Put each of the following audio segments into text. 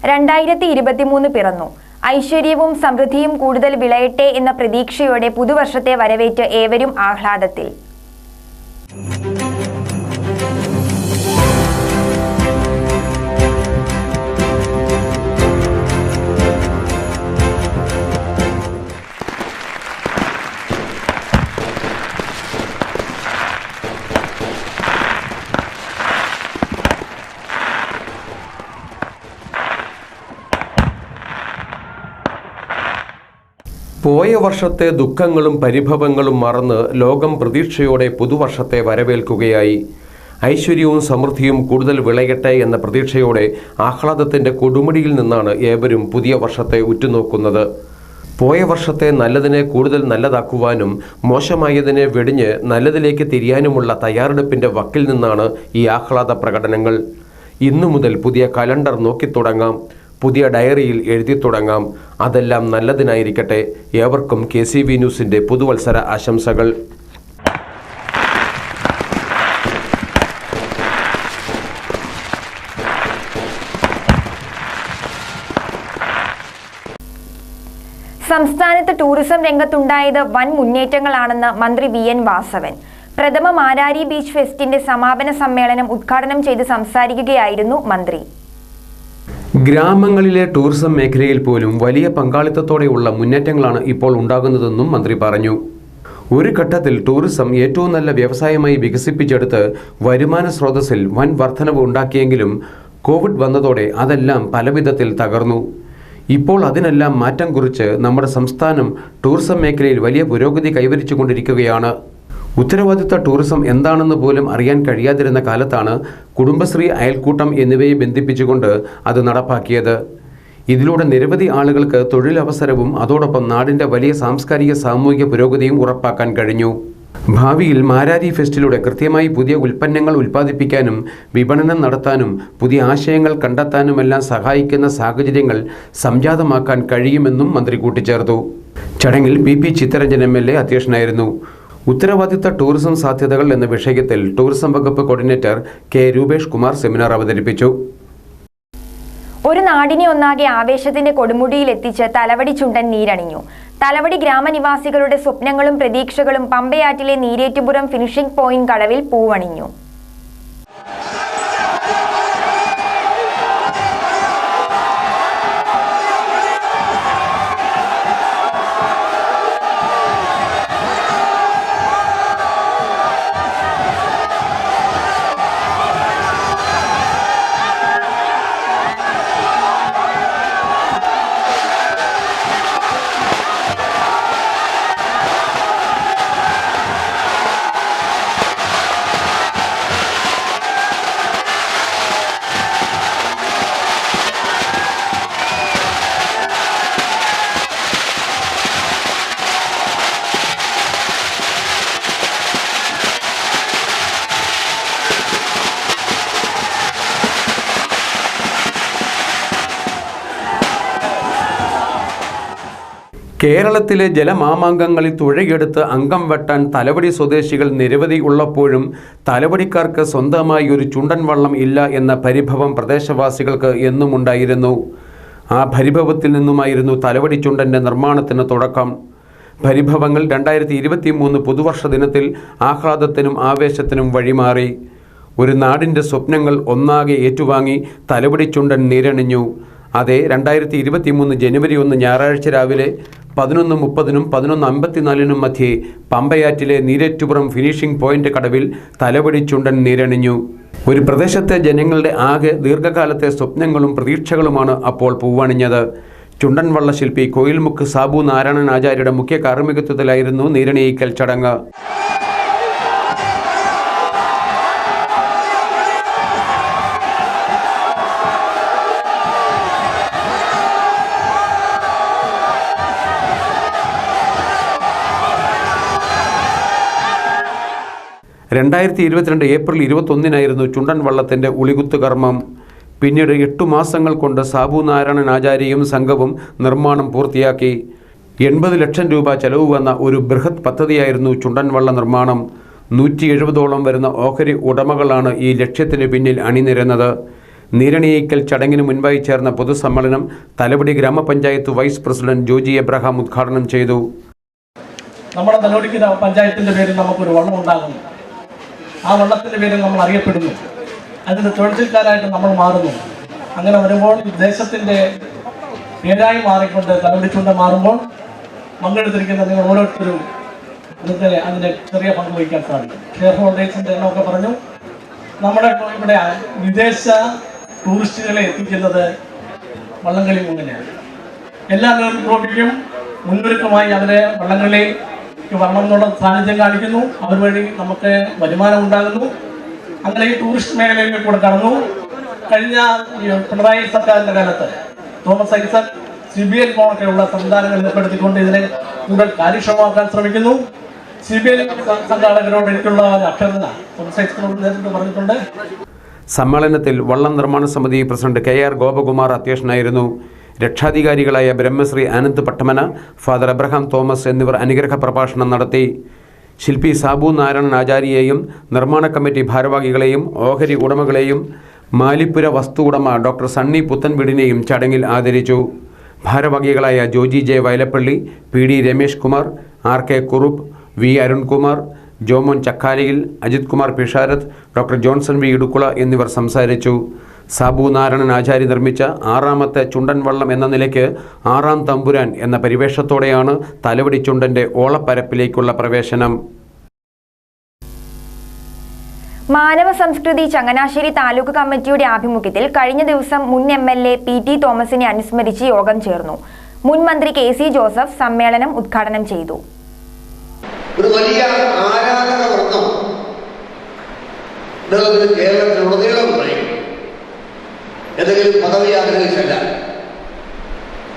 2023 പിറന്നു. ഐശ്വര്യവും സമൃദ്ധിയും കൂടുതൽ വിളയട്ടെ എന്ന പ്രതീക്ഷയോടെ പുതുവർഷത്തെ വരവേറ്റ് ഏവരും ആഹ്ലാദത്തിൽ. പോയ വർഷത്തെ ദുഃഖങ്ങളും പരിഭവങ്ങളും മറന്ന് ലോകം പ്രതീക്ഷയോടെ പുതുവർഷത്തെ വരവേൽക്കുകയായി. ഐശ്വര്യവും സമൃദ്ധിയും കൂടുതൽ വിളയട്ടെ എന്ന പ്രതീക്ഷയോടെ ആഹ്ലാദത്തിൻ്റെ കൊടുമുടിയിൽ നിന്നാണ് ഏവരും പുതിയ വർഷത്തെ ഉറ്റുനോക്കുന്നത്. പോയ വർഷത്തെ നല്ലതിനെ കൂടുതൽ നല്ലതാക്കുവാനും മോശമായതിനെ വെടിഞ്ഞ് നല്ലതിലേക്ക് തിരിയാനുമുള്ള തയ്യാറെടുപ്പിൻ്റെ വക്കിൽ നിന്നാണ് ഈ ആഹ്ലാദ പ്രകടനങ്ങൾ. ഇന്നു മുതൽ പുതിയ കലണ്ടർ നോക്കിത്തുടങ്ങാം, പുതിയ ഡയറിയിൽ എഴുതി തുടങ്ങാം. അതെല്ലാം നല്ലതിനായിരിക്കട്ടെ. ഏവർക്കും KCV ന്യൂസിൻ്റെ പുതുവത്സര ആശംസകൾ. സംസ്ഥാനത്ത് ടൂറിസം രംഗത്തുണ്ടായത് വൻ മുന്നേറ്റങ്ങളാണെന്ന് മന്ത്രി VN വാസവൻ. പ്രഥമ മാരാരി ബീച്ച് ഫെസ്റ്റിന്റെ സമാപന സമ്മേളനം ഉദ്ഘാടനം ചെയ്ത് സംസാരിക്കുകയായിരുന്നു മന്ത്രി. ഗ്രാമങ്ങളിലെ ടൂറിസം മേഖലയിൽ പോലും വലിയ പങ്കാളിത്തത്തോടെയുള്ള മുന്നേറ്റങ്ങളാണ് ഇപ്പോൾ ഉണ്ടാകുന്നതെന്നും മന്ത്രി പറഞ്ഞു. ഒരു ഘട്ടത്തിൽ ടൂറിസം ഏറ്റവും നല്ല വ്യവസായമായി വികസിപ്പിച്ചെടുത്ത് വരുമാന സ്രോതസ്സിൽ വൻ വർധനവ് ഉണ്ടാക്കിയെങ്കിലും കോവിഡ് വന്നതോടെ അതെല്ലാം പലവിധത്തിൽ തകർന്നു. ഇപ്പോൾ അതിനെല്ലാം മാറ്റം കുറിച്ച് നമ്മുടെ സംസ്ഥാനം ടൂറിസം മേഖലയിൽ വലിയ പുരോഗതി കൈവരിച്ചുകൊണ്ടിരിക്കുകയാണ്. ഉത്തരവാദിത്ത ടൂറിസം എന്താണെന്ന് പോലും അറിയാൻ കഴിയാതിരുന്ന കാലത്താണ് കുടുംബശ്രീ, അയൽക്കൂട്ടം എന്നിവയെ ബന്ധിപ്പിച്ചുകൊണ്ട് അത് നടപ്പാക്കിയത്. ഇതിലൂടെ നിരവധി ആളുകൾക്ക് തൊഴിലവസരവും അതോടൊപ്പം നാടിൻ്റെ വലിയ സാംസ്കാരിക സാമൂഹിക പുരോഗതിയും ഉറപ്പാക്കാൻ കഴിഞ്ഞു. ഭാവിയിൽ മാരാരി ഫെസ്റ്റിലൂടെ കൃത്യമായി പുതിയ ഉൽപ്പന്നങ്ങൾ ഉൽപ്പാദിപ്പിക്കാനും വിപണനം നടത്താനും പുതിയ ആശയങ്ങൾ കണ്ടെത്താനുമെല്ലാം സഹായിക്കുന്ന സാഹചര്യങ്ങൾ സംജാതമാക്കാൻ കഴിയുമെന്നും മന്ത്രി കൂട്ടിച്ചേർത്തു. ചടങ്ങിൽ PP ചിത്തരഞ്ജൻ MLA അധ്യക്ഷനായിരുന്നു. ഉത്തരവാദിത്ത ടൂറിസം സാധ്യതകൾ എന്ന വിഷയത്തിൽ ടൂറിസം വകുപ്പ് coordinator K. Rupesh Kumar seminar അവതരിപ്പിച്ചു. ഒരു നാടിനെ ഒന്നാകെ ആവേശത്തിന്റെ കൊടുമുടിയിൽ എത്തിച്ച് തലവടി ചുണ്ടൻ നീരണിഞ്ഞു. തലവടി ഗ്രാമനിവാസികളുടെ സ്വപ്നങ്ങളും പ്രതീക്ഷകളും പമ്പയാറ്റിലെ നീരേറ്റുപുറം ഫിനിഷിംഗ് പോയിന്റ് കടവിൽ പൂവണിഞ്ഞു. കേരളത്തിലെ ജലമാമാങ്കങ്ങളിൽ തുഴയെടുത്ത് അംഗം വെട്ടാൻ തലവടി സ്വദേശികൾ നിരവധി ഉള്ളപ്പോഴും തലവടിക്കാർക്ക് സ്വന്തമായി ഒരു ചുണ്ടൻ വള്ളം ഇല്ല എന്ന പരിഭവം പ്രദേശവാസികൾക്ക് എന്നും ഉണ്ടായിരുന്നു. ആ പരിഭവത്തിൽ നിന്നുമായിരുന്നു തലവടി ചുണ്ടൻ്റെ നിർമ്മാണത്തിന് തുടക്കം. പരിഭവങ്ങൾ 2023 പുതുവർഷ ദിനത്തിൽ ആഹ്ലാദത്തിനും ആവേശത്തിനും വഴിമാറി. ഒരു നാടിൻ്റെ സ്വപ്നങ്ങൾ ഒന്നാകെ ഏറ്റുവാങ്ങി തലവടി ചുണ്ടൻ നീരണിഞ്ഞു. അതെ, 2023 ജനുവരി 1 ഞായറാഴ്ച രാവിലെ 11:30 11:54 മധ്യേ പമ്പയാറ്റിലെ നീരേറ്റുപുറം ഫിനിഷിംഗ് പോയിന്റ് കടവിൽ തലവടി ചുണ്ടൻ നീരണിഞ്ഞു. ഒരു പ്രദേശത്തെ ജനങ്ങളുടെ ആകെ ദീർഘകാലത്തെ സ്വപ്നങ്ങളും പ്രതീക്ഷകളുമാണ് അപ്പോൾ പൂവണിഞ്ഞത്. ചുണ്ടൻ വള്ളശില്പി കോയിൽമുക്ക് സാബു നാരായണൻ ആചാര്യയുടെ മുഖ്യ കാർമ്മികത്വത്തിലായിരുന്നു നീരണിയിക്കൽ ചടങ്ങ്. ഏപ്രിൽ 21 ചുണ്ടൻ വള്ളത്തിൻ്റെ ഉളികുത്ത് കർമ്മം. പിന്നീട് 8 മാസങ്ങൾ കൊണ്ട് സാബു നാരായണൻ ആചാര്യയും സംഘവും നിർമ്മാണം പൂർത്തിയാക്കി. 80 ലക്ഷം രൂപ ചെലവ് വന്ന ഒരു ബൃഹത് പദ്ധതിയായിരുന്നു ചുണ്ടൻ വള്ള നിർമ്മാണം. 170ഓളം വരുന്ന ഓഹരി ഉടമകളാണ് ഈ ലക്ഷ്യത്തിന് പിന്നിൽ അണിനിരന്നത്. നീരണിയിക്കൽ ചടങ്ങിന് മുൻപായി ചേർന്ന പൊതുസമ്മേളനം തലവടി ഗ്രാമപഞ്ചായത്ത് വൈസ് പ്രസിഡന്റ് ജോജി എബ്രഹാം ഉദ്ഘാടനം ചെയ്തു. നമ്മുടെ തലവടി പഞ്ചായത്തിന്റെ പേരിൽ നമുക്കൊരു വള്ളം ഉണ്ടാകുന്നു. ആ വള്ളത്തിന്റെ പേരിൽ നമ്മൾ അറിയപ്പെടുന്നു. അതിന്റെ തൊഴിൽക്കാരായിട്ട് നമ്മൾ മാറുന്നു. അങ്ങനെ വരുമ്പോൾ ദേശത്തിന്റെ പേരായി മാറിക്കൊണ്ട് തലവടി ചുണ്ടൻ മാറുമ്പോൾ പങ്കെടുത്തിരിക്കുന്ന നിങ്ങൾ ഓരോരുത്തരും അതിന്റെ ചെറിയ പങ്ക് വഹിക്കാൻ സാധിക്കും. ഷെയർ ഹോൾഡേഴ്സിന്റെ എണ്ണമൊക്കെ പറഞ്ഞു. നമ്മുടെ ഇവിടെ വിദേശ ടൂറിസ്റ്റുകളെ എത്തിക്കുന്നത് വള്ളംകളി മുങ്ങനെയാണ്. എല്ലാ നേതൃത്വത്തിലും മുന്നൊരുക്കമായി അവരെ വള്ളംകളിക്ക് വരണം എന്നുള്ള സാന്നിധ്യം കാണിക്കുന്നു. അതുവഴി നമുക്ക് വരുമാനം ഉണ്ടാകുന്നു. അങ്ങനെ ഈ ടൂറിസ്റ്റ് മേഖലയിൽ കൂടെ കടന്നു. കഴിഞ്ഞ പിണറായി സർക്കാരിന്റെ കാലത്ത് തോമസ് ഐസക്, CBL പോലൊക്കെയുള്ള സംവിധാനങ്ങൾ ഏർപ്പെടുത്തിക്കൊണ്ട് ഇതിനെ കൂടുതൽ കാര്യക്ഷമമാക്കാൻ ശ്രമിക്കുന്നു. CBL സംഘാടകരോട് എനിക്കുള്ള അഭ്യർത്ഥന തോമസ് ഐസക്കിനോട് നേരിട്ട് പറഞ്ഞിട്ടുണ്ട്. സമ്മേളനത്തിൽ വള്ളം നിർമ്മാണ സമിതി പ്രസിഡന്റ് KR ഗോപകുമാർ അധ്യക്ഷനായിരുന്നു. രക്ഷാധികാരികളായ Brahmasri Anand Pattamana, father Abraham Thomas എന്നിവർ അനുഗ്രഹ പ്രഭാഷണം നടത്തി. ശില്പി സാബു നാരായണൻ ആചാര്യയെയും നിർമ്മാണ കമ്മിറ്റി ഭാരവാഹികളെയും ഓഹരി ഉടമകളെയും മാലിപ്പുര വസ്തു ഉടമ ഡോക്ടർ സണ്ണി പുത്തൻവീടിനെയും ചടങ്ങിൽ ആദരിച്ചു. ഭാരവാഹികളായ Joji J Vayalappally, PD Ramesh Kumar, RK Kurup, V Arunkumar, Jomon Chakkaliyil, Ajith Kumar Pisharath, doctor Johnson V Idukkula എന്നിവർ സംസാരിച്ചു. സാബു നാരായണൻ ആചാര്യ നിർമ്മിച്ച 6ാമത്തെ ചുണ്ടൻ വള്ളം എന്ന നിലയ്ക്ക് 6ാം തമ്പുരാൻ എന്ന പരിവേഷത്തോടെയാണ് തലവടി ചുണ്ടന്റെ ഓളപ്പരപ്പിലേക്കുള്ള പ്രവേശനം. മാനവ സംസ്കൃതി ചങ്ങനാശ്ശേരി താലൂക്ക് കമ്മിറ്റിയുടെ ആഭിമുഖ്യത്തിൽ കഴിഞ്ഞ ദിവസം മുൻ MLA PT തോമസിനെ അനുസ്മരിച്ച് യോഗം ചേർന്നു. മുൻ മന്ത്രി KC ജോസഫ് സമ്മേളനം ഉദ്ഘാടനം ചെയ്തു. ഒരു വലിയ ആരാധക വർഗം കേരളത്തിലുടനീളമുണ്ടായി. ഏതെങ്കിലും പദവി ആഗ്രഹിച്ചല്ല,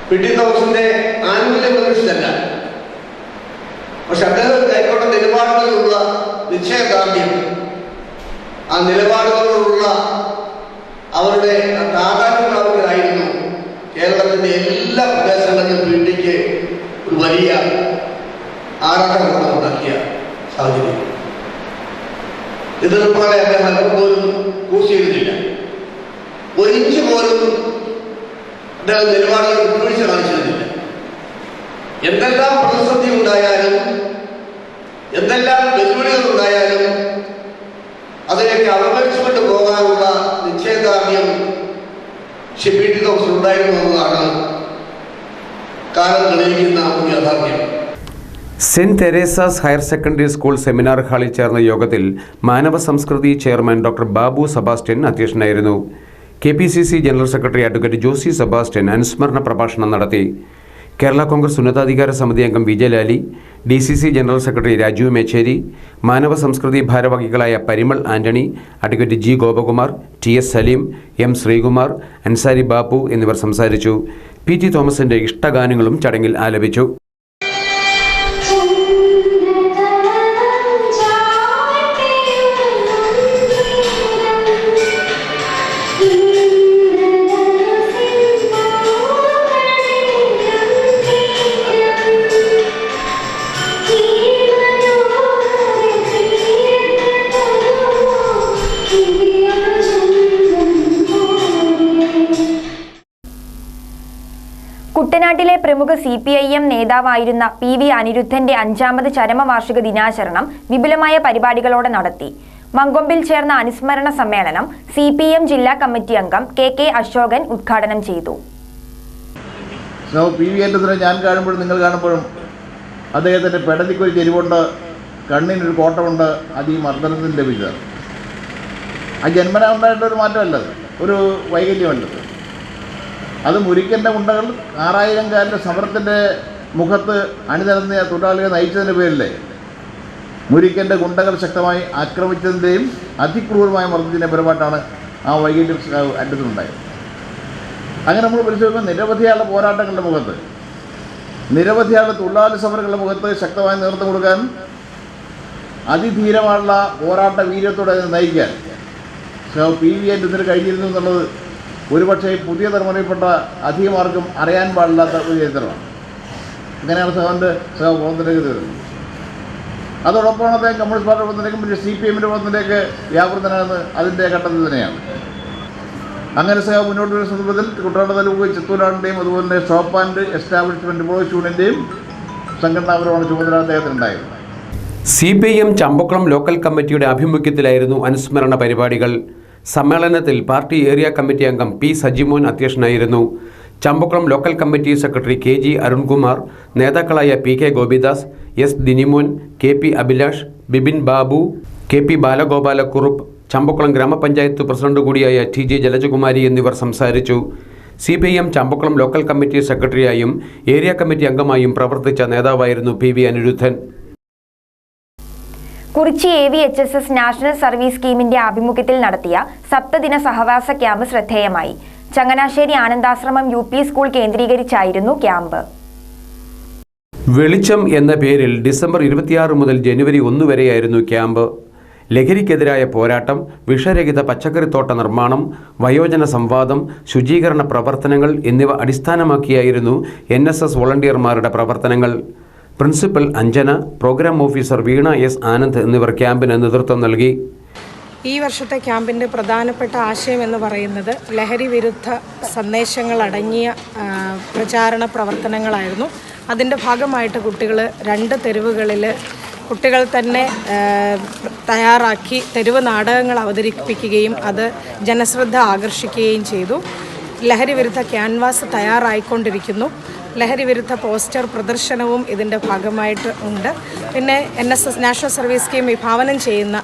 PT തോമസിന്റെ ആനുകൂല്യം പ്രതീക്ഷിച്ചല്ല. പക്ഷെ അദ്ദേഹം കൈക്കൊണ്ട നിലപാടുകളിലുള്ള നിശ്ചയദാർഢ്യം, ആ നിലപാടുകളോടുള്ള അവരുടെ താതാത്മ്യമായിരുന്നു കേരളത്തിന്റെ എല്ലാ പ്രദേശങ്ങളിലും PTക്ക് ഒരു വലിയ ആരാധന ഉണ്ടാക്കിയ സാഹചര്യം. ഇതിനെപ്പോലെ അദ്ദേഹം അല്പം പോലും കൂട്ടിയിരുന്നില്ല. ഒരിഞ്ച് പോലും അദ്ദേഹം നിലപാടുകൾ വിട്ടുവീഴ്ച കാണിച്ചിരുന്നില്ല. എന്തെല്ലാം പ്രതിസന്ധി ഉണ്ടായാലും, എന്തെല്ലാം വെല്ലുവിളികൾ ഉണ്ടായാലും അതിലേക്ക് അവഗണിച്ചുകൊണ്ട് പോകാനുള്ള നിശ്ചയദാർഢ്യം PT തോമസ് ഉണ്ടായിരുന്നു എന്നതാണ് കാലം തെളിയിക്കുന്ന ഒരു യാഥാർത്ഥ്യം. Saint Teresa's higher secondary school seminar ഹാളിൽ ചേർന്ന യോഗത്തിൽ Manava Samskriti chairman doctor Babu Sebastian അധ്യക്ഷനായിരുന്നു. KPCC general secretary advocate Josy Sebastian അനുസ്മരണ പ്രഭാഷണം നടത്തി. കേരള കോൺഗ്രസ് ഉന്നതാധികാര സമിതി അംഗം Vijayalali, DCC general secretary Raju Mecheri, Manava Samskriti ഭാരവാഹികളായ Parimal Antony, advocate G Gopakumar, TS Saleem, M Sreekumar, Ansari Bappu എന്നിവർ സംസാരിച്ചു. PT തോമസിന്റെ ഇഷ്ടഗാനങ്ങളും ചടങ്ങിൽ ആലപിച്ചു. കുട്ടനാട്ടിലെ പ്രമുഖ CPIM നേതാവായിരുന്ന PV അനിരുദ്ധന്റെ 5ാമത് ചരമവാർഷിക ദിനാചരണം വിപുലമായ പരിപാടികളോടെ നടത്തി. മങ്കൊമ്പിൽ ചേർന്ന അനുസ്മരണ സമ്മേളനം CPM ജില്ലാ കമ്മിറ്റി അംഗം KK അശോകൻ ഉദ്ഘാടനം ചെയ്തു. PV അനിരുദ്ധനെ ഞാൻ കാണുമ്പോഴും നിങ്ങൾ കാണുമ്പോഴും അദ്ദേഹത്തിൻ്റെ പെടലിക്കൊരു ചെരിവുണ്ട്, കണ്ണിനൊരു കോട്ടമുണ്ട്. അത് ഈ മർദ്ദനത്തിൽ ലഭിച്ചത്. ആ ജന്മന ഉണ്ടായിട്ടൊരു മാറ്റമല്ലത്, ഒരു വൈകല്യമല്ലത്. അത് മുരിക്കൻ്റെ ഗുണ്ടകൾ 6000-കാരൻ്റെ സമരത്തിൻ്റെ മുഖത്ത് അണിനിരന്ന തൊഴിലാളികളെ നയിച്ചതിൻ്റെ പേരിലെ മുരിക്കൻ്റെ ഗുണ്ടകൾ ശക്തമായി ആക്രമിച്ചതിൻ്റെയും അതിക്രൂരമായ മർദ്ദത്തിൻ്റെ പരമായിട്ടാണ് ആ വൈകല്യം അറ്റത്തിനുണ്ടായത്. അങ്ങനെ നമ്മൾ പരിശോധിക്കുമ്പോൾ നിരവധിയാളുടെ പോരാട്ടങ്ങളുടെ മുഖത്ത്, നിരവധിയാളുടെ തൊഴിലാളി സമരങ്ങളുടെ മുഖത്ത് ശക്തമായി നേതൃത്വം കൊടുക്കാൻ, അതിധീരമായുള്ള പോരാട്ട വീര്യത്തോടെ നയിക്കാൻ PV അനിരുദ്ധന് കഴിഞ്ഞിരുന്നു എന്നുള്ളത് ഒരുപക്ഷെ പുതിയ തലമുറയിൽപ്പെട്ട അധികമാർക്കും അറിയാൻ പാടില്ലാത്ത ഒരു ചരിത്രമാണ്. അങ്ങനെയാണ് സഹോദരൻ്റെ പ്രവർത്തനത്തിലേക്ക് തീർന്നത്. അതോടൊപ്പമാണ് അദ്ദേഹം കമ്മ്യൂണിസ്റ്റ് പാർട്ടി പ്രവർത്തനത്തിലേക്കും പിന്നെ CPM പ്രവർത്തനത്തിലേക്ക് വ്യാപൃതനാകുന്നത് അതിൻ്റെ ഘട്ടത്തിൽ തന്നെയാണ്. അങ്ങനെ സേവ മുന്നോട്ട് വരുന്ന സന്ദർഭത്തിൽ കുട്ടനാട് താലൂക്ക് ചിത്തൂരാടിൻ്റെയും അതുപോലെ തന്നെ ഷോപ്പ് ആൻഡ് എസ്റ്റാബ്ലിഷ്മെൻറ്റ് എംപ്ലോയീസ് യൂണിയൻ്റെയും സംഘടനാപരമാണ് ചുമതല അദ്ദേഹത്തിനുണ്ടായത്. CPIM ചമ്പക്കുളം ലോക്കൽ കമ്മിറ്റിയുടെ ആഭിമുഖ്യത്തിലായിരുന്നു അനുസ്മരണ പരിപാടികൾ. സമ്മേളനത്തിൽ പാർട്ടി ഏരിയ കമ്മിറ്റി അംഗം P. സജിമോൻ അധ്യക്ഷനായിരുന്നു. Champakkulam local committee secretary KG Arunkumar, നേതാക്കളായ PK Gopidas, S. ദിനിമോൻ, KP Abhilash, Bibin Babu, KP Balagopalakurup, Champakulam ഗ്രാമപഞ്ചായത്ത് പ്രസിഡന്റ് കൂടിയായ TG ജലജകുമാരി എന്നിവർ സംസാരിച്ചു. CPIM ചമ്പക്കുളം ലോക്കൽ കമ്മിറ്റി സെക്രട്ടറിയായും ഏരിയ കമ്മിറ്റി അംഗമായും പ്രവർത്തിച്ച നേതാവായിരുന്നു PV Aniruddhan. Kurichi AVHSS national service സ്കീമിന്റെ ആഭിമുഖ്യത്തിൽ നടത്തിയ സപ്തദിന സഹവാസ ക്യാമ്പ് ശ്രദ്ധേയമായി. ചങ്ങനാശ്ശേരി ആനന്ദാശ്രമം UP സ്കൂൾ കേന്ദ്രീകരിച്ചായിരുന്നു ക്യാമ്പ്. വെളിച്ചം എന്ന പേരിൽ ഡിസംബർ 26 മുതൽ ജനുവരി 1 വരെയായിരുന്നു ക്യാമ്പ്. ലഹരിക്കെതിരായ പോരാട്ടം, വിഷരഹിത പച്ചക്കറിത്തോട്ട നിർമ്മാണം, വയോജന സംവാദം, ശുചീകരണ പ്രവർത്തനങ്ങൾ എന്നിവ അടിസ്ഥാനമാക്കിയായിരുന്നു NSS വോളണ്ടിയർമാരുടെ പ്രവർത്തനങ്ങൾ. പ്രിൻസിപ്പൽ അഞ്ജന, പ്രോഗ്രാം ഓഫീസർ വീണ S. ആനന്ദ് എന്നിവർ ക്യാമ്പിന് നേതൃത്വം നൽകി. ഈ വർഷത്തെ ക്യാമ്പിൻ്റെ പ്രധാനപ്പെട്ട ആശയം എന്ന് പറയുന്നത് ലഹരി വിരുദ്ധ സന്ദേശങ്ങൾ അടങ്ങിയ പ്രചാരണ പ്രവർത്തനങ്ങളായിരുന്നു. അതിൻ്റെ ഭാഗമായിട്ട് കുട്ടികൾ 2 തെരുവുകളിൽ കുട്ടികൾ തന്നെ തയ്യാറാക്കി തെരുവ് നാടകങ്ങൾ അവതരിപ്പിക്കുകയും അത് ജനശ്രദ്ധ ആകർഷിക്കുകയും ചെയ്തു. ലഹരി വിരുദ്ധ ക്യാൻവാസ് തയ്യാറായിക്കൊണ്ടിരിക്കുന്നു. ലഹരി വിരുദ്ധ പോസ്റ്റർ പ്രദർശനവും ഇതിൻ്റെ ഭാഗമായിട്ട് ഉണ്ട്. പിന്നെ NSS നാഷണൽ സർവീസ് സ്കീം വിഭാവനം ചെയ്യുന്ന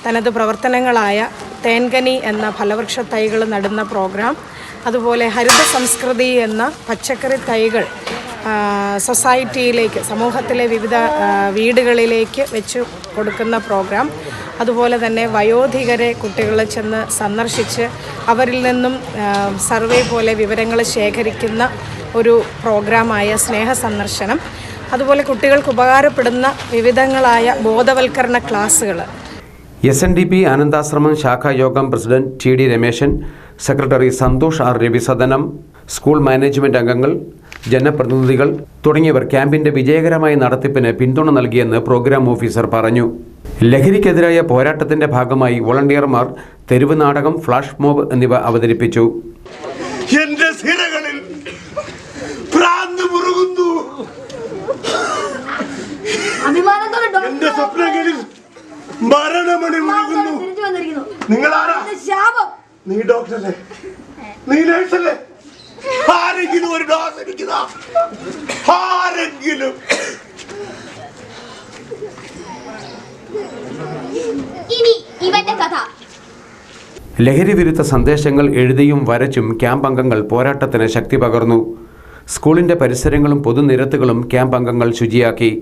തനത് പ്രവർത്തനങ്ങളായ തേൻകനി എന്ന ഫലവൃക്ഷ തൈകൾ നടുന്ന പ്രോഗ്രാം, അതുപോലെ ഹരിത സംസ്കൃതി എന്ന പച്ചക്കറി തൈകൾ സൊസൈറ്റിയിലേക്ക്, സമൂഹത്തിലെ വിവിധ വീടുകളിലേക്ക് വെച്ച് കൊടുക്കുന്ന പ്രോഗ്രാം, അതുപോലെ തന്നെ വയോധികരെ കുട്ടികൾ ചെന്ന് സന്ദർശിച്ച് അവരിൽ നിന്നും സർവേ പോലെ വിവരങ്ങൾ ശേഖരിക്കുന്ന ഒരു പ്രോഗ്രാമായ സ്നേഹ സന്ദർശനം, അതുപോലെ കുട്ടികൾക്ക് ഉപകാരപ്പെടുന്ന വിവിധങ്ങളായ ബോധവൽക്കരണ ക്ലാസ്സുകൾ. SNDP ആനന്ദാശ്രമം ശാഖായോഗം president TD Ramesan, secretary Santhosh R. Ravisadanam, school management അംഗങ്ങൾ, ജനപ്രതിനിധികൾ തുടങ്ങിയവർ ക്യാമ്പിന്റെ വിജയകരമായ നടത്തിപ്പിന് പിന്തുണ നൽകിയെന്ന് പ്രോഗ്രാം ഓഫീസർ പറഞ്ഞു. ലഹരിക്കെതിരായ പോരാട്ടത്തിന്റെ ഭാഗമായി വോളണ്ടിയർമാർ തെരുവ് നാടകം, ഫ്ലാഷ് മോബ് എന്നിവ അവതരിപ്പിച്ചു. എന്റെ സിരകളിൽ ഭ്രാന്ത് മുറുകുന്നു. എന്റെ സ്വപ്നങ്ങളിൽ മരണമണി മുഴുകുന്നു. നിങ്ങളാരാ? നീ ഡോക്ടറല്ലേ? നീ നേഴ്സല്ലേ? ആരെങ്കിലും ഒരു ഡോസ് അടിക്കുന്ന ആരെങ്കിലും? ലഹരി വിരുദ്ധ സന്ദേശങ്ങൾ എഴുതിയും വരച്ചും ക്യാമ്പ് അംഗങ്ങൾ പോരാട്ടത്തിന് ശക്തി പകർന്നു. സ്കൂളിന്റെ പരിസരങ്ങളും പൊതുനിരത്തുകളും ക്യാമ്പ് അംഗങ്ങൾ ശുചിയാക്കി.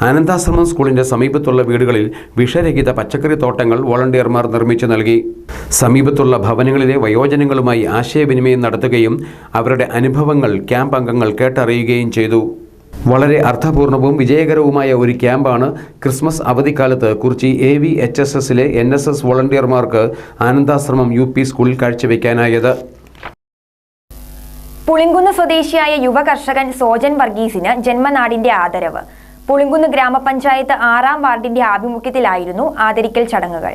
ആനന്ദാശ്രമം സ്കൂളിന്റെ സമീപത്തുള്ള വീടുകളിൽ വിഷരഹിത പച്ചക്കറി തോട്ടങ്ങൾ വോളണ്ടിയർമാർ നിർമ്മിച്ചു നൽകി. സമീപത്തുള്ള ഭവനങ്ങളിലെ വയോജനങ്ങളുമായി ആശയവിനിമയം നടത്തുകയും അവരുടെ അനുഭവങ്ങൾ ക്യാമ്പ് അംഗങ്ങൾ കേട്ടറിയുകയും ചെയ്തു. വളരെ അർത്ഥപൂർണവും വിജയകരവുമായ ഒരു ക്യാമ്പാണ് ക്രിസ്മസ് അവധിക്കാലത്ത് കുറിച്ചി AVHSSലെ NSS വോളണ്ടിയർമാർക്ക് ആനന്ദാശ്രമം UP സ്കൂളിൽ കാഴ്ചവെക്കാനായത്. പുളിങ്കുന്ന് സ്വദേശിയായ യുവ കർഷകൻ സോജൻ വർഗീസിന് ജന്മനാടിന്റെ ആദരവ്. പുളിങ്കുന്ന് ഗ്രാമപഞ്ചായത്ത് 6ാം വാർഡിന്റെ ആഭിമുഖ്യത്തിലായിരുന്നു ആദരിക്കൽ ചടങ്ങുകൾ.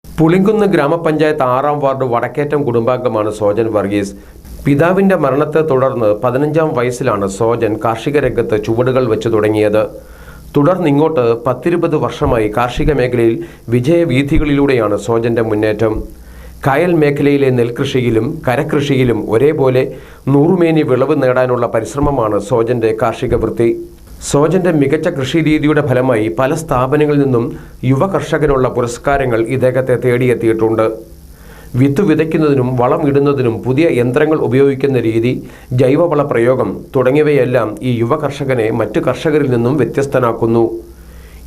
പുളിങ്കുന്ന് ഗ്രാമപഞ്ചായത്ത് 6ാം വാർഡ് വടക്കേറ്റം കുടുംബാംഗമാണ് സോജൻ വർഗീസ്. പിതാവിന്റെ മരണത്തെ തുടർന്ന് 15ാം വയസ്സിലാണ് സോജൻ കാർഷിക രംഗത്ത് ചുവടുകൾ വെച്ചു തുടങ്ങിയത്. തുടർന്നിങ്ങോട്ട് 10-20 വർഷമായി കാർഷിക മേഖലയിൽ വിജയവീഥികളിലൂടെയാണ് സോജന്റെ മുന്നേറ്റം. കായൽ മേഖലയിലെ നെൽകൃഷിയിലും കരകൃഷിയിലും ഒരേപോലെ 100 മേനി വിളവ് നേടാനുള്ള പരിശ്രമമാണ് സോജന്റെ കാർഷിക വൃത്തി. സോജന്റെ മികച്ച കൃഷിരീതിയുടെ ഫലമായി പല സ്ഥാപനങ്ങളിൽ നിന്നും യുവ കർഷകനുള്ള പുരസ്കാരങ്ങൾ ഇദ്ദേഹത്തെ തേടിയെത്തിയിട്ടുണ്ട്. വിത്ത് വിതയ്ക്കുന്നതിനും വളം ഇടുന്നതിനും പുതിയ യന്ത്രങ്ങൾ ഉപയോഗിക്കുന്ന രീതി, ജൈവവള പ്രയോഗം തുടങ്ങിയവയെല്ലാം ഈ യുവ കർഷകനെ മറ്റു കർഷകരിൽ നിന്നും വ്യത്യസ്തനാക്കുന്നു.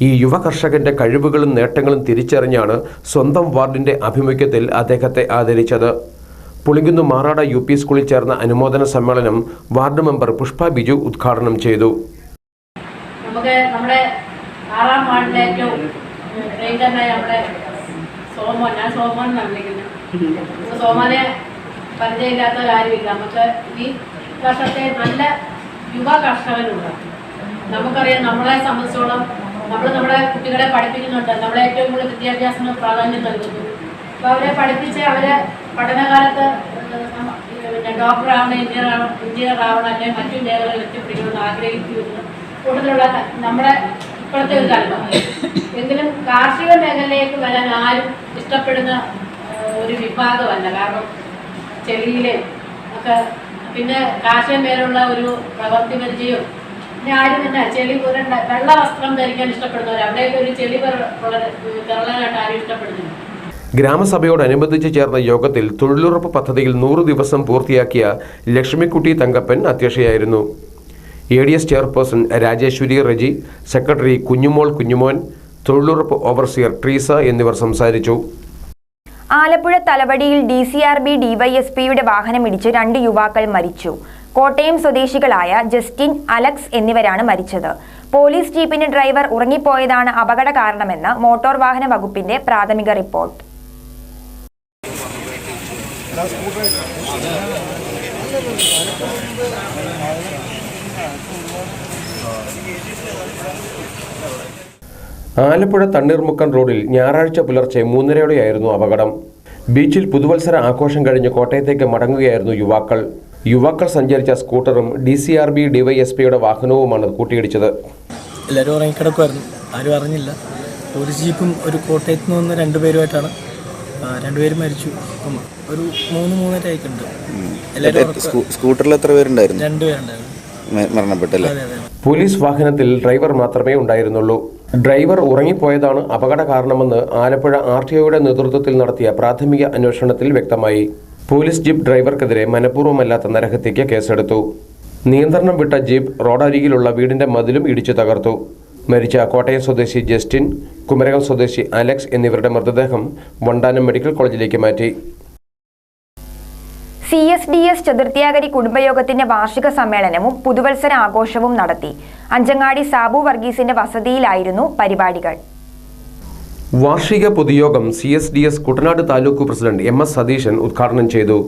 ഈ യുവ കർഷകന്റെ കഴിവുകളും നേട്ടങ്ങളും തിരിച്ചറിഞ്ഞാണ് സ്വന്തം വാർഡിന്റെ ആഭിമുഖ്യത്തിൽ അദ്ദേഹത്തെ ആദരിച്ചത്. പുളിങ്കുന്ന് മാറാട UP സ്കൂളിൽ ചേർന്ന അനുമോദന സമ്മേളനം വാർഡ് മെമ്പർ പുഷ്പ ബിജു ഉദ്ഘാടനം ചെയ്തു. നമുക്ക് നമ്മുടെ 6ാം വാർഡിലെ ഏറ്റവും പ്രിയങ്കരനായ നമ്മുടെ സോമോൻ, ഞാൻ സോമോൻ എന്നാണ് വിളിക്കുന്നത്. സോമോനെ പരിചയമില്ലാത്ത കാര്യമില്ല. നമുക്ക് ഈ വർഷത്തെ നല്ല യുവ കർഷകരുണ്ട്. നമുക്കറിയാം, നമ്മളെ സംബന്ധിച്ചോളം നമ്മൾ നമ്മുടെ കുട്ടികളെ പഠിപ്പിക്കുന്നുണ്ട്. നമ്മളെ ഏറ്റവും കൂടുതൽ വിദ്യാഭ്യാസത്തിന് പ്രാധാന്യം നൽകുന്നു. അപ്പോൾ അവരെ പഠിപ്പിച്ച് അവരെ പഠനകാലത്ത് ഡോക്ടർ ആവണം, എഞ്ചിനീയർ ആവണം, അല്ലെങ്കിൽ മറ്റു മേഖലകളിൽ എത്തിപ്പിടിക്കണമെന്ന് ആഗ്രഹിക്കുന്ന കൂടുതലുള്ള നമ്മുടെ ഇപ്പോഴത്തെ ഒരു കാലമാണ്. എങ്കിലും കാർഷിക മേഖലയിലേക്ക് വരാൻ ആരും ഇഷ്ടപ്പെടുന്ന ഒരു വിഭാഗമല്ല. കാരണം ചെളിയിലെ ഒക്കെ പിന്നെ കാർഷിക മേലുള്ള ഒരു പ്രവൃത്തി പരിചയവും പിന്നെ ആരും തന്നെ ചെളി പുരണ്ട വെള്ള വസ്ത്രം ധരിക്കാൻ ഇഷ്ടപ്പെടുന്നവർ അവിടെയൊക്കെ ഒരു ചെളി കിറളാനായിട്ട് ആരും ഇഷ്ടപ്പെടുന്നില്ല. ഗ്രാമസഭയോടനുബന്ധിച്ച് ചേർന്ന യോഗത്തിൽ തൊഴിലുറപ്പ് പദ്ധതിയിൽ 100 ദിവസം പൂർത്തിയാക്കിയ ലക്ഷ്മിക്കുട്ടി തങ്കപ്പൻ അധ്യക്ഷയായിരുന്നു. ADS chairperson Rajeswari Reji, secretary Kunjumol Kunjumon, തൊഴിലുറപ്പ് ഓവർസിയർ ട്രീസ എന്നിവർ സംസാരിച്ചു. ആലപ്പുഴ തലവടിയിൽ DCRB DYSPയുടെ വാഹനമിടിച്ച് 2 യുവാക്കൾ മരിച്ചു. കോട്ടയം സ്വദേശികളായ ജസ്റ്റിൻ, അലക്സ് എന്നിവരാണ് മരിച്ചത്. പോലീസ് ജീപ്പിന്റെ ഡ്രൈവർ ഉറങ്ങിപ്പോയതാണ് അപകട കാരണമെന്ന് മോട്ടോർ വാഹന വകുപ്പിന്റെ പ്രാഥമിക റിപ്പോർട്ട്. ആലപ്പുഴ തണ്ണീർമുക്കം റോഡിൽ ഞായറാഴ്ച പുലർച്ചെ 3:30യോടെയായിരുന്നു അപകടം. ബീച്ചിൽ പുതുവത്സര ആഘോഷം കഴിഞ്ഞ് കോട്ടയത്തേക്ക് മടങ്ങുകയായിരുന്നു യുവാക്കൾ. യുവാക്കൾ സഞ്ചരിച്ച സ്കൂട്ടറും DCRB DYSPയുടെ വാഹനവുമാണ് കൂട്ടിയിടിച്ചത്. എല്ലാവരും ഉറങ്ങിക്കിടക്കുമായിരുന്നു, ആരും അറിഞ്ഞില്ല. ഒരു ജീപ്പും ഒരു കോട്ടയത്ത് നിന്ന് 2 പേരുമായിട്ടാണ്. 2 പേരും മരിച്ചു. ഒരു 3-3.5 ആയിട്ടുണ്ട്. സ്കൂട്ടറിൽ എത്ര പേരുണ്ടായിരുന്നു? 2 പേരുണ്ടായിരുന്നു. മരണപ്പെട്ടല്ലേ? പോലീസ് വാഹനത്തിൽ ഡ്രൈവർ മാത്രമേ ഉണ്ടായിരുന്നുള്ളൂ. ഡ്രൈവർ ഉറങ്ങിപ്പോയതാണ് അപകട കാരണമെന്ന് ആലപ്പുഴ RTOയുടെ നേതൃത്വത്തിൽ നടത്തിയ പ്രാഥമിക അന്വേഷണത്തിൽ വ്യക്തമായി. പോലീസ് ജീപ്പ് ഡ്രൈവർക്കെതിരെ മനഃപൂർവ്വമല്ലാത്ത നരഹത്യയ്ക്ക് കേസെടുത്തു. നിയന്ത്രണം വിട്ട ജീപ്പ് റോഡരികിലുള്ള വീടിന്റെ മതിലും ഇടിച്ചു തകർത്തു. മരിച്ച കോട്ടയം സ്വദേശി ജസ്റ്റിൻ, കുമരകം സ്വദേശി അലക്സ് എന്നിവരുടെ മൃതദേഹം വണ്ടാനം മെഡിക്കൽ കോളേജിലേക്ക് മാറ്റി. CSDS ചതുർത്ഥിയാഗരി കുടുംബയോഗത്തിന്റെ വാർഷിക സമ്മേളനവും പുതുവത്സര ആഘോഷവും നടത്തി. അഞ്ചങ്ങാടി സാബു വർഗീസിന്റെ വസതിയിലായിരുന്നു പരിപാടികൾ. വാർഷിക പൊതുയോഗം CSDS Kuttanad taluk president MS Satheesan ഉദ്ഘാടനം ചെയ്തു.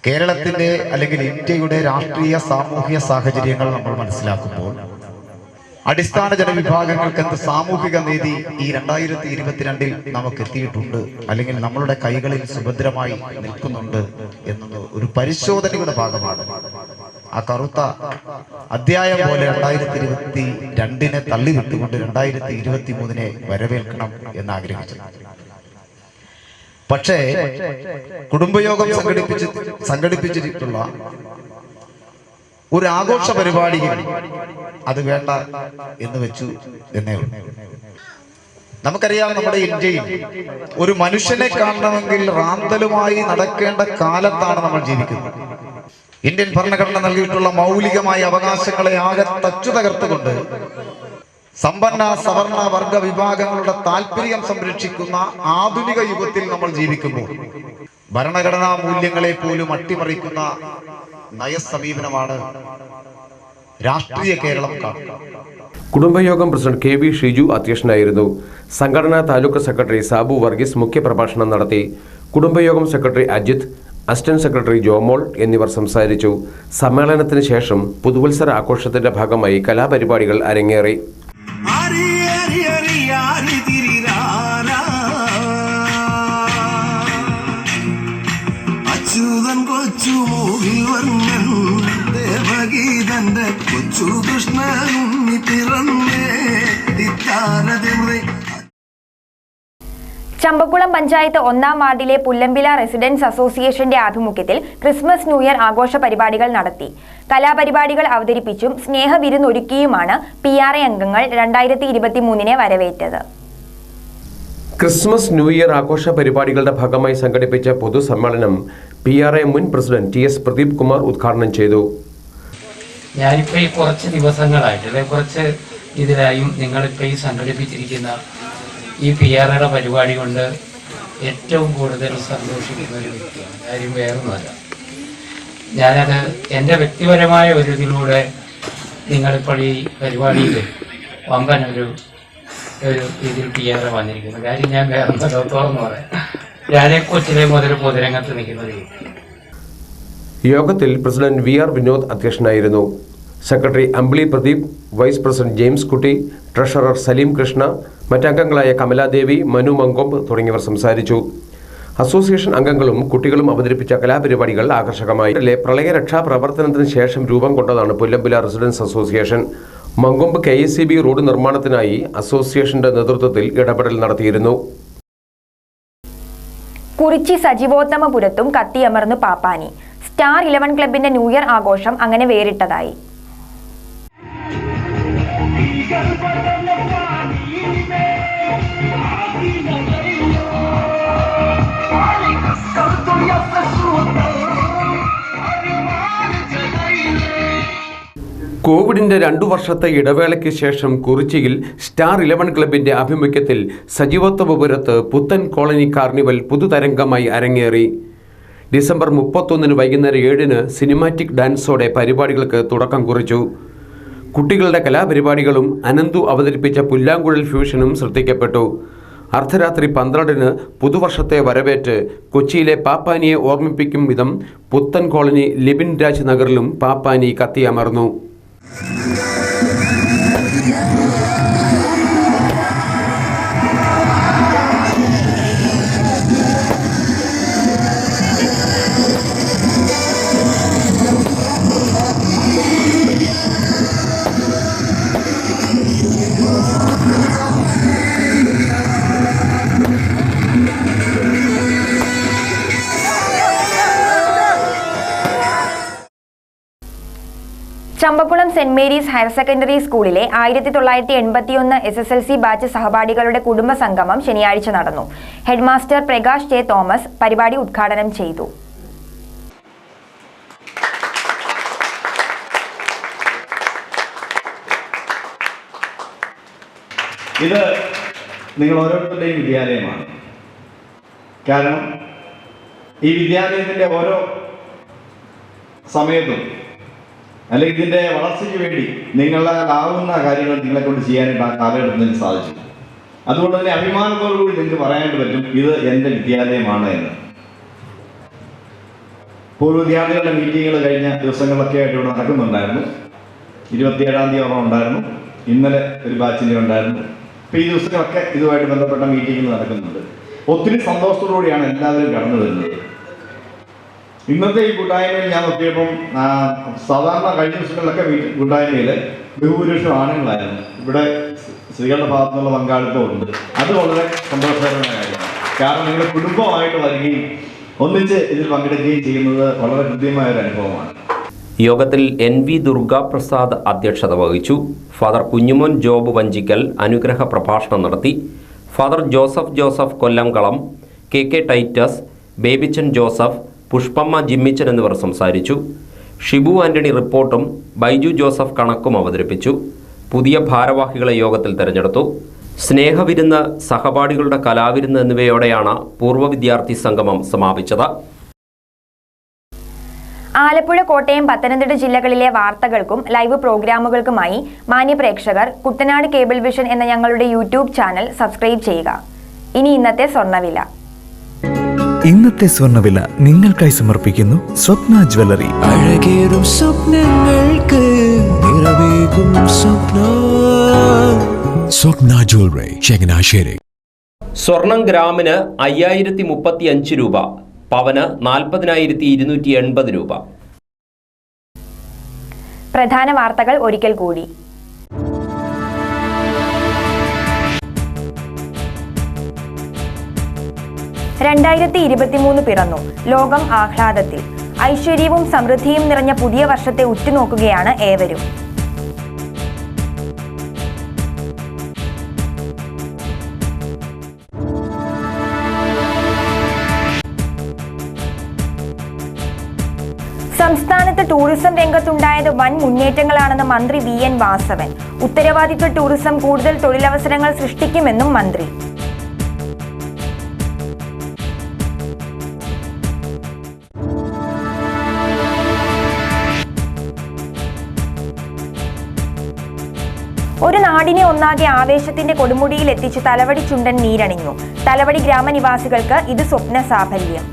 കേരളത്തിന്റെ അല്ലെങ്കിൽ ഇന്ത്യയുടെ രാഷ്ട്രീയ സാമൂഹിക സാഹചര്യങ്ങൾ നമ്മൾ മനസ്സിലാക്കുമ്പോൾ അടിസ്ഥാന ജനവിഭാഗങ്ങൾക്ക് എന്ത് സാമൂഹിക നീതി ഈ 2022 നമുക്ക് എത്തിയിട്ടുണ്ട്, അല്ലെങ്കിൽ നമ്മളുടെ കൈകളിൽ സുഭദ്രമായി നിൽക്കുന്നുണ്ട് എന്നത് ഒരു പരിശോധനയുടെ ഭാഗമാണ്. ആ കറുത്ത അധ്യായം പോലെ 2022 തള്ളിവിട്ടുകൊണ്ട് 2023 വരവേൽക്കണം എന്നാഗ്രഹിച്ചു. പക്ഷേ കുടുംബയോഗം സംഘടിപ്പിച്ചിട്ടുള്ള ഒരു ആഘോഷ പരിപാടിയിൽ അത് വേണ്ട എന്ന് വെച്ചു എന്നേ ഉള്ളൂ. നമുക്കറിയാം, നമ്മുടെ ഇന്ത്യയിൽ ഒരു മനുഷ്യനെ കാണണമെങ്കിൽ റാന്തലുമായി നടക്കേണ്ട കാലത്താണ് നമ്മൾ ജീവിക്കുന്നത്. ഇന്ത്യൻ ഭരണഘടന നൽകിയിട്ടുള്ള മൗലികമായ അവകാശങ്ങളെ ആകെ തച്ചു തകർത്തുകൊണ്ട് സമ്പന്ന സവർണ വർഗ വിഭാഗങ്ങളുടെ താല്പര്യം സംരക്ഷിക്കുന്ന ആധുനിക യുഗത്തിൽ നമ്മൾ ജീവിക്കുമ്പോൾ ഭരണഘടനാ മൂല്യങ്ങളെ പോലും അട്ടിമറിക്കുന്ന നയസമീപനമാണ് രാഷ്ട്രീയ കേരളം കാണുന്നത്. കുടുംബയോഗം പ്രസിഡന്റ് KV ഷിജു അധ്യക്ഷനായിരുന്നു. സംഘടനാ താലൂക്ക് സെക്രട്ടറി സാബു വർഗീസ് മുഖ്യപ്രഭാഷണം നടത്തി. കുടുംബയോഗം secretary Ajith, assistant secretary Jomol എന്നിവർ സംസാരിച്ചു. സമ്മേളനത്തിന് ശേഷം പുതുവത്സര ആഘോഷത്തിന്റെ ഭാഗമായി കലാപരിപാടികൾ അരങ്ങേറി. ചമ്പക്കുളം പഞ്ചായത്ത് 1-ാം വാർഡിലെ പുല്ലമ്പില റെസിഡൻസ് അസോസിയേഷന്റെ ആഭിമുഖ്യത്തിൽ ക്രിസ്മസ് ന്യൂ ഇയർ ആഘോഷ പരിപാടികൾ നടത്തി. കലാപരിപാടികൾ അവതരിപ്പിച്ചും സ്നേഹവിരുന്നൊരുക്കിയുമാണ് PRA അംഗങ്ങൾ 2023 വരവേറ്റത്. ക്രിസ്മസ് ന്യൂ ഇയർ ആഘോഷ പരിപാടികളുടെ ഭാഗമായി സംഘടിപ്പിച്ച പൊതുസമ്മേളനം PRA മുൻ പ്രസിഡന്റ് TS പ്രദീപ് കുമാർ ഉദ്ഘാടനം ചെയ്തു. ഞാനിപ്പോൾ ഈ കുറച്ച് ദിവസങ്ങളായിട്ട് കുറച്ച് ഇതിലായും നിങ്ങളിപ്പോൾ ഈ സംഘടിപ്പിച്ചിരിക്കുന്ന ഈ PRAയുടെ പരിപാടി കൊണ്ട് ഏറ്റവും കൂടുതൽ സന്തോഷിക്കുന്ന ഒരു വ്യക്തിയാണ്. കാര്യം വേറൊന്നുമല്ല, ഞാനത് എൻ്റെ വ്യക്തിപരമായ ഒരു ഇതിലൂടെ നിങ്ങളിപ്പോൾ ഈ പരിപാടിയിൽ വമ്പൻ ഒരു ഇതിൽ PRA വന്നിരിക്കുന്നു. കാര്യം ഞാൻ വേറൊന്നല്ലോ തുറന്നു പറയാം, ഞാനെ കൊച്ചിലെ മുതൽ പൊതുരംഗത്ത് നിൽക്കുന്ന ഒരു വ്യക്തി. യോഗത്തിൽ പ്രസിഡന്റ് VR വിനോദ് അധ്യക്ഷനായിരുന്നു. സെക്രട്ടറി അമ്പിളി പ്രദീപ്, വൈസ് പ്രസിഡന്റ് ജെയിംസ് കുട്ടി, ട്രഷറർ സലീം കൃഷ്ണ, മറ്റംഗങ്ങളായ കമലാദേവി, മനു മങ്കൊമ്പ് തുടങ്ങിയവർ സംസാരിച്ചു. അസോസിയേഷൻ അംഗങ്ങളും കുട്ടികളും അവതരിപ്പിച്ച കലാപരിപാടികൾ ആകർഷകമായി. പ്രളയ രക്ഷാ പ്രവർത്തനത്തിന് ശേഷം രൂപം കൊണ്ടതാണ് Pullampula residence association. Mankombu KSCB road നിർമ്മാണത്തിനായി അസോസിയേഷന്റെ നേതൃത്വത്തിൽ ഇടപെടൽ നടത്തിയിരുന്നു. കുറിച്ചി സജീവോത്തമപുരത്തും കത്തിയമർന്നു പാപ്പാനി. സ്റ്റാർ 11 ക്ലബിന്റെ ന്യൂ ഇയർ ആഘോഷം അങ്ങനെ വേറിട്ടതായി. കോവിഡിന്റെ 2 വർഷത്തെ ഇടവേളയ്ക്ക് ശേഷം കുറിച്ചിയിൽ സ്റ്റാർ 11 ക്ലബിന്റെ ആഭിമുഖ്യത്തിൽ സജീവോത്തമപുരത്ത് പുത്തൻ കോളനി കാർണിവൽ പുതുതരംഗമായി അരങ്ങേറി. ഡിസംബർ 31 വൈകുന്നേരം 7 സിനിമാറ്റിക് ഡാൻസോടെ പരിപാടികൾക്ക് തുടക്കം കുറിച്ചു. കുട്ടികളുടെ കലാപരിപാടികളും അനന്തു അവതരിപ്പിച്ച പുല്ലാങ്കുഴൽ ഫ്യൂഷനും ശ്രദ്ധിക്കപ്പെട്ടു. അർദ്ധരാത്രി 12 പുതുവർഷത്തെ വരവേറ്റ് കൊച്ചിയിലെ പാപ്പാനിയെ ഓർമ്മിപ്പിക്കും വിധം പുത്തൻ കോളനി ലിബിൻ രാജ് നഗറിലും പാപ്പാനി കത്തിയമർന്നു. ചമ്പക്കുളം സെന്റ് മേരീസ് ഹയർ സെക്കൻഡറി സ്കൂളിലെ 1981 SSLC ബാച്ച് സഹപാഠികളുടെ കുടുംബ സംഗമം ശനിയാഴ്ച നടന്നു. Headmaster Prakash J. തോമസ് പരിപാടി ഉദ്ഘാടനം ചെയ്തു. ഇത് നിങ്ങൾ ഓരോരുത്തരുടെയും വിദ്യാലയമാണ്. കാരണം ഈ വിദ്യാലയത്തിൻ്റെ ഓരോ സമയത്തും അല്ലെങ്കിൽ ഇതിൻ്റെ വളർച്ചയ്ക്ക് വേണ്ടി നിങ്ങളാകുന്ന കാര്യങ്ങൾ നിങ്ങളെ കൊണ്ട് ചെയ്യാനായിട്ട് ആ കാലഘട്ടത്തിൽ സാധിച്ചു. അതുകൊണ്ട് തന്നെ അഭിമാനത്തോടു കൂടി നിങ്ങൾക്ക് പറയാനായിട്ട് പറ്റും, ഇത് എൻ്റെ വിദ്യാലയമാണ് എന്ന്. പൂർവ്വ വിദ്യാർത്ഥികളുടെ മീറ്റിങ്ങുകൾ കഴിഞ്ഞ ദിവസങ്ങളിലൊക്കെ ആയിട്ട് ഇവിടെ നടക്കുന്നുണ്ടായിരുന്നു. 27-ാം തീയതി ഉണ്ടായിരുന്നു, ഇന്നലെ ഒരു ബാച്ചിൻ്റെ ഉണ്ടായിരുന്നു. ഇപ്പോൾ ഈ ദിവസങ്ങളൊക്കെ ഇതുമായിട്ട് ബന്ധപ്പെട്ട മീറ്റിങ്ങുകൾ നടക്കുന്നുണ്ട്. ഒത്തിരി സന്തോഷത്തോടുകൂടിയാണ് എല്ലാവരും കടന്നു വരുന്നത്. ഇന്നത്തെ ഈ കൂട്ടായ്മയിൽ ഞാൻ നോക്കിയപ്പം സാധാരണ കഴിഞ്ഞ ദിവസങ്ങളിലൊക്കെ കൂട്ടായ്മയിൽ ബഹുഭൂരിപക്ഷം ആണുങ്ങളായിരുന്നു. ഇവിടെ സ്ത്രീകളുടെ ഭാഗത്തു നിന്നുള്ള പങ്കാളിത്തമുണ്ട്. അത് വളരെ സന്തോഷകരമായ കാര്യമാണ്. കാരണം നിങ്ങൾ കുടുംബമായിട്ട് വരികയും ഒന്നിച്ച് ഇതിൽ പങ്കെടുക്കുകയും ചെയ്യുന്നത് വളരെ ഹൃദ്യമായ ഒരു അനുഭവമാണ്. യോഗത്തിൽ NV ദുർഗാപ്രസാദ് അധ്യക്ഷത വഹിച്ചു. ഫാദർ കുഞ്ഞുമോൻ ജോബ് വഞ്ചിക്കൽ അനുഗ്രഹ പ്രഭാഷണം നടത്തി. Father Joseph Kollamkalam, KK Titus, Babychan Joseph, Pushpamma Jimmichan എന്നിവർ സംസാരിച്ചു. ഷിബു ആന്റണി റിപ്പോർട്ടും ബൈജു ജോസഫ് കണക്കും അവതരിപ്പിച്ചു. പുതിയ ഭാരവാഹികളെ യോഗത്തിൽ തെരഞ്ഞെടുത്തു. സ്നേഹവിരുന്ന്, സഹപാഠികളുടെ കലാവിരുന്ന് എന്നിവയോടെയാണ് പൂർവ്വ വിദ്യാർത്ഥി സംഗമം സമാപിച്ചത്. ആലപ്പുഴ, കോട്ടയം, പത്തനംതിട്ട ജില്ലകളിലെ വാർത്തകൾക്കും ലൈവ് പ്രോഗ്രാമുകൾക്കുമായി മാന്യപ്രേക്ഷകർ കുട്ടനാട് കേബിൾ വിഷൻ എന്ന ഞങ്ങളുടെ യൂട്യൂബ് ചാനൽ സബ്സ്ക്രൈബ് ചെയ്യുക. ഇനി ഇന്നത്തെ സ്വർണ്ണവില. ഇന്നത്തെ സ്വർണ്ണവില നിങ്ങൾക്കായി സമർപ്പിക്കുന്നു സ്വപ്ന ജ്വല്ലറി. അഴകേറും സ്വപ്നങ്ങൾക്ക് നിറവേകും സ്വപ്ന ജ്വല്ലറി, ചങ്ങനാശ്ശേരി. സ്വർണം ഗ്രാമിന് 5035 രൂപ, പവന് 40,280 രൂപ. പ്രധാന വാർത്തകൾ ഒരിക്കൽ കൂടി. 2023 പിറന്നു. ലോകം ആഹ്ലാദത്തിൽ. ഐശ്വര്യവും സമൃദ്ധിയും നിറഞ്ഞ പുതിയ വർഷത്തെ ഉറ്റുനോക്കുകയാണ് ഏവരും. സംസ്ഥാനത്ത് ടൂറിസം രംഗത്തുണ്ടായത് വൻ മുന്നേറ്റങ്ങളാണെന്ന് മന്ത്രി VN വാസവൻ. ഉത്തരവാദിത്വ ടൂറിസം കൂടുതൽ തൊഴിലവസരങ്ങൾ സൃഷ്ടിക്കുമെന്നും മന്ത്രി. ഒരു നാടിനെ ഒന്നാകെ ആവേശത്തിന്റെ കൊടുമുടിയിൽ എത്തിച്ച് തലവടി ചുണ്ടൻ നീരണിഞ്ഞു. തലവടി ഗ്രാമനിവാസികൾക്ക് ഇത് സ്വപ്ന സാഫല്യം.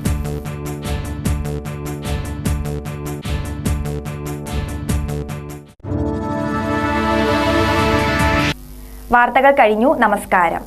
വാർത്തകൾ കഴിഞ്ഞു. നമസ്കാരം.